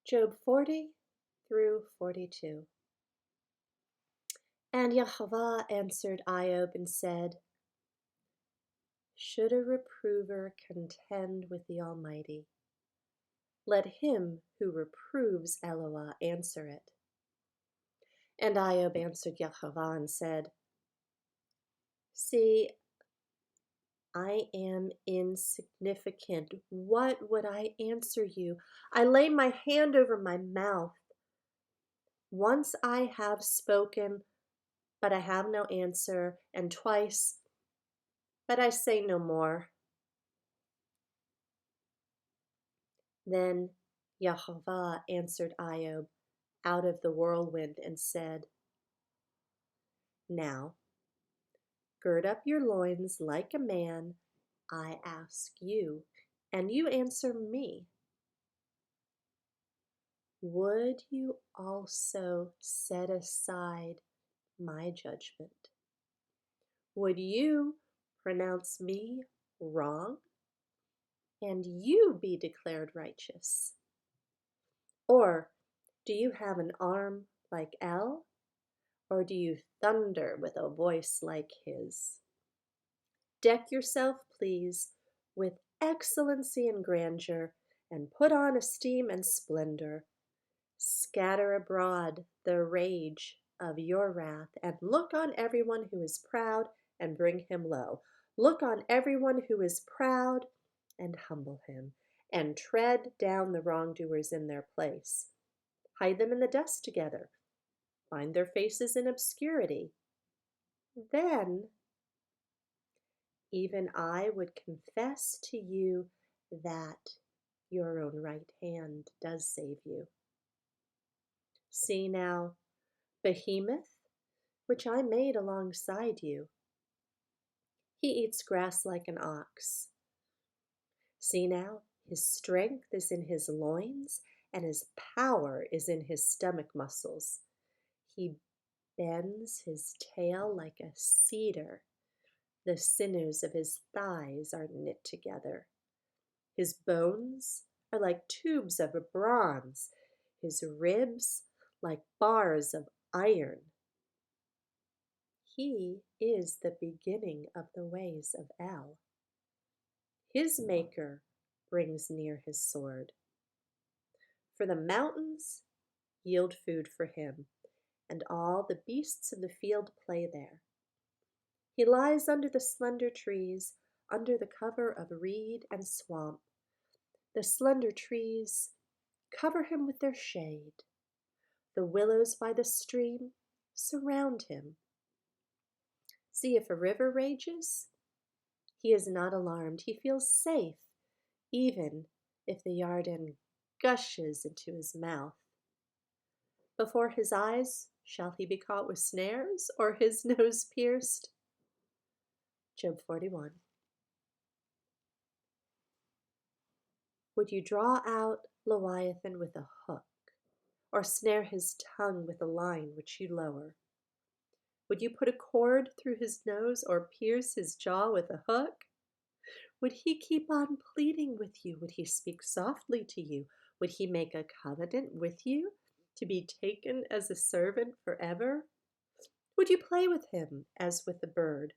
Job 40 through 42. And Yahweh answered Iob and said, Should a reprover contend with the Almighty? Let him who reproves Eloah answer it. And Iob answered Yahweh and said, See, I am insignificant. What would I answer you? I lay my hand over my mouth. Once I have spoken, but I have no answer, and twice, but I say no more. Then Yahweh answered Iob out of the whirlwind and said, Now, gird up your loins like a man, I ask you, and you answer me. Would you also set aside my judgment? Would you pronounce me wrong, and you be declared righteous? Or do you have an arm like El? Or do you thunder with a voice like his? Deck yourself, please, with excellency and grandeur, and put on esteem and splendor. Scatter abroad the rage of your wrath, and look on everyone who is proud, and bring him low. Look on everyone who is proud, and humble him, and tread down the wrongdoers in their place. Hide them in the dust together. Find their faces in obscurity. Then even I would confess to you that your own right hand does save you. See now, Behemoth, which I made alongside you. He eats grass like an ox. See now, his strength is in his loins, and his power is in his stomach muscles. He bends his tail like a cedar. The sinews of his thighs are knit together. His bones are like tubes of bronze, his ribs like bars of iron. He is the beginning of the ways of El. His maker brings near his sword. For the mountains yield food for him, and all the beasts of the field play there. He lies under the slender trees, under the cover of reed and swamp. The slender trees cover him with their shade. The willows by the stream surround him. See, if a river rages, he is not alarmed. He feels safe, even if the Yarden gushes into his mouth. Before his eyes shall he be caught with snares, or his nose pierced? Job 41. Would you draw out Leviathan with a hook, or snare his tongue with a line which you lower? Would you put a cord through his nose, or pierce his jaw with a hook? Would he keep on pleading with you? Would he speak softly to you? Would he make a covenant with you to be taken as a servant forever? Would you play with him as with a bird,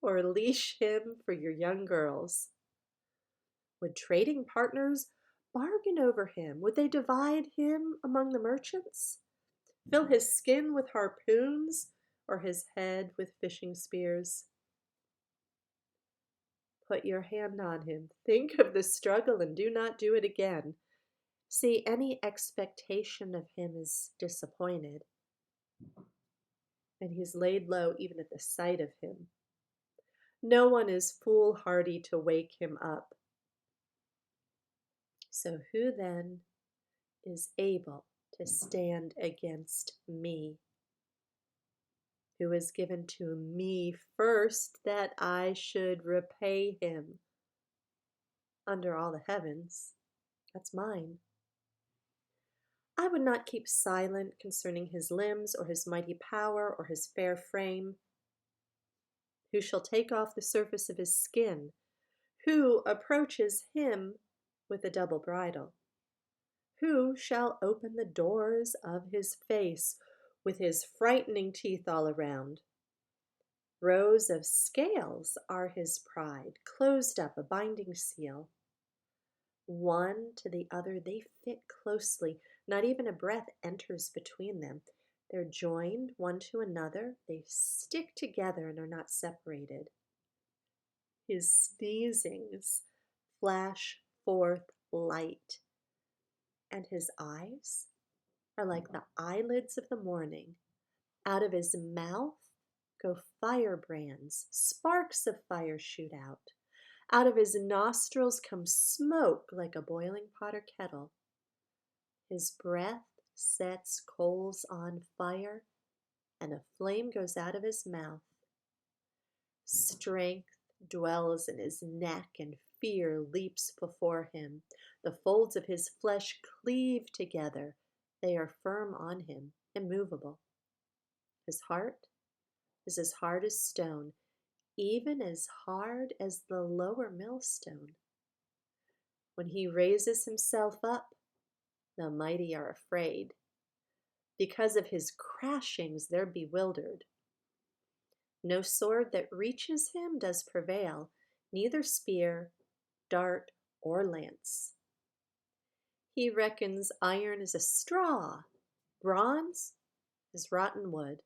or leash him for your young girls? Would trading partners bargain over him? Would they divide him among the merchants? Fill his skin with harpoons, or his head with fishing spears? Put your hand on him. Think of the struggle and do not do it again. See, any expectation of him is disappointed, and he's laid low even at the sight of him. No one is foolhardy to wake him up. So who then is able to stand against me? Who is given to me first that I should repay him? Under all the heavens, that's mine. I would not keep silent concerning his limbs, or his mighty power, or his fair frame. Who shall take off the surface of his skin? Who approaches him with a double bridle? Who shall open the doors of his face with his frightening teeth all around? Rows of scales are his pride, closed up, a binding seal. One to the other they fit closely, not even a breath enters between them. They're joined one to another, they stick together and are not separated. His sneezings flash forth light, and his eyes are like the eyelids of the morning. Out of his mouth go firebrands, sparks of fire shoot out. Out of his nostrils comes smoke like a boiling pot or kettle. His breath sets coals on fire, and a flame goes out of his mouth. Strength dwells in his neck, and fear leaps before him. The folds of his flesh cleave together. They are firm on him, immovable. His heart is as hard as stone, even as hard as the lower millstone. When he raises himself up, the mighty are afraid. Because of his crashings, they're bewildered. No sword that reaches him does prevail, neither spear, dart, or lance. He reckons iron is a straw, bronze is rotten wood.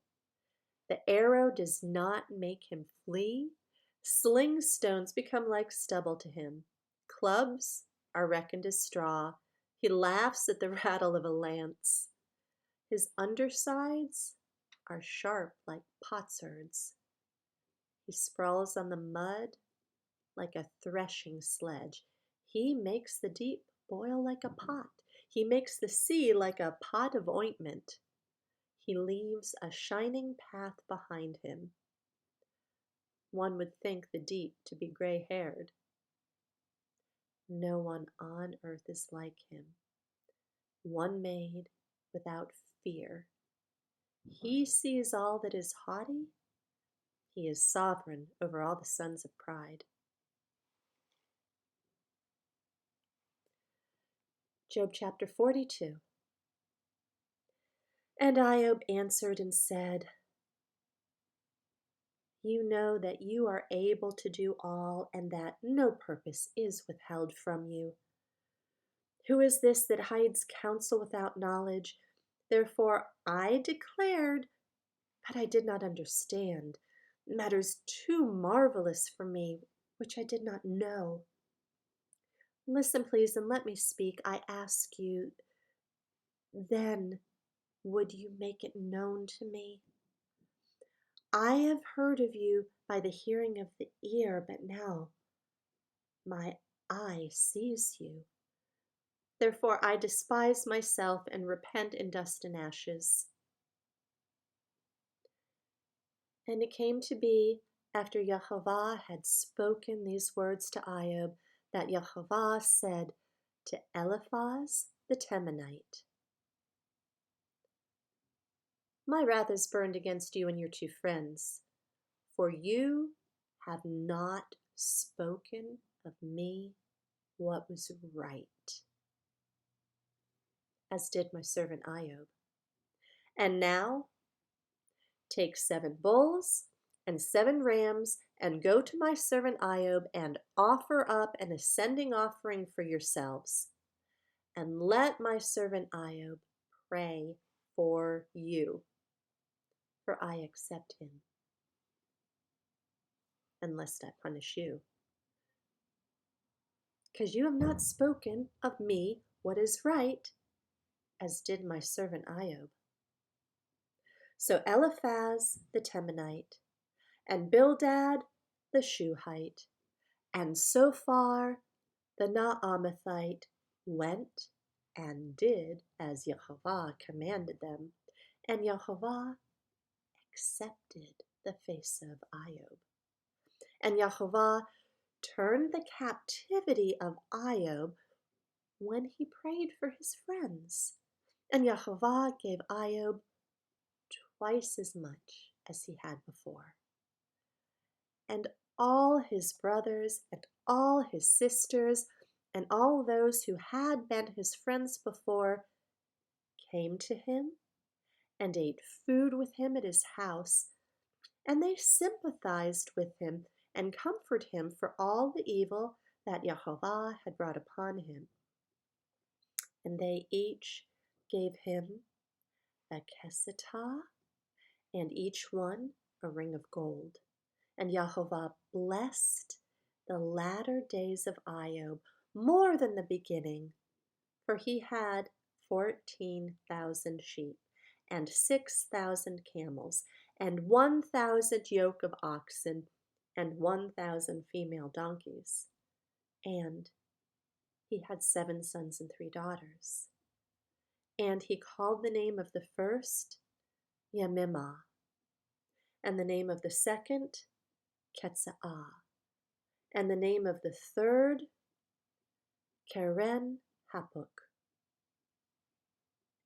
The arrow does not make him flee. Sling stones become like stubble to him. Clubs are reckoned as straw. He laughs at the rattle of a lance. His undersides are sharp like potsherds. He sprawls on the mud like a threshing sledge. He makes the deep boil like a pot. He makes the sea like a pot of ointment. He leaves a shining path behind him. One would think the deep to be gray-haired. No one on earth is like him, one made without fear. He sees all that is haughty. He is sovereign over all the sons of pride. Job chapter 42. And Iob answered and said, You know that you are able to do all, and that no purpose is withheld from you. Who is this that hides counsel without knowledge? Therefore I declared, but I did not understand, matters too marvelous for me, which I did not know. Listen, please, and let me speak. I ask you, then would you make it known to me? I have heard of you by the hearing of the ear, but now my eye sees you. Therefore I despise myself and repent in dust and ashes. And it came to be, after Yehovah had spoken these words to Iob, that Yehovah said to Eliphaz the Temanite, My wrath is burned against you and your two friends, for you have not spoken of me what was right, as did my servant Iob. And now take 7 bulls and 7 rams, and go to my servant Iob, and offer up an ascending offering for yourselves. And let my servant Iob pray for you, for I accept him, unless I punish you. Because you have not spoken of me what is right, as did my servant Iob. So Eliphaz the Temanite, and Bildad the Shuhite, and Sophar the Naamathite went and did as Yehovah commanded them, and Yehovah accepted the face of Iob. And Yehovah turned the captivity of Iob when he prayed for his friends, and Yehovah gave Iob twice as much as he had before. And all his brothers and all his sisters and all those who had been his friends before came to him and ate food with him at his house, and they sympathized with him and comforted him for all the evil that Jehovah had brought upon him. And they each gave him a kesitah, and each one a ring of gold. And Jehovah blessed the latter days of Iob more than the beginning, for he had 14,000 sheep, and 6,000 camels, and 1,000 yoke of oxen, and 1,000 female donkeys. And he had 7 sons and 3 daughters. And he called the name of the first Yemimah, and the name of the second Ketza'ah, and the name of the third Keren Hapuk.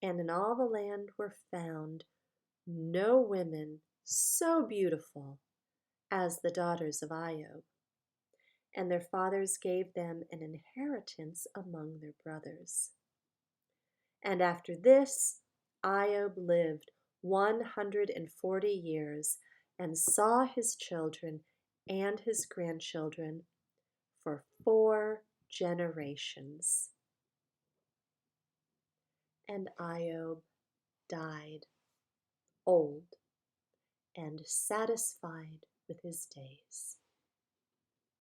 And in all the land were found no women so beautiful as the daughters of Iob, and their fathers gave them an inheritance among their brothers. And after this, Iob lived 140 years and saw his children and his grandchildren for 4 generations. And Iob died old and satisfied with his days.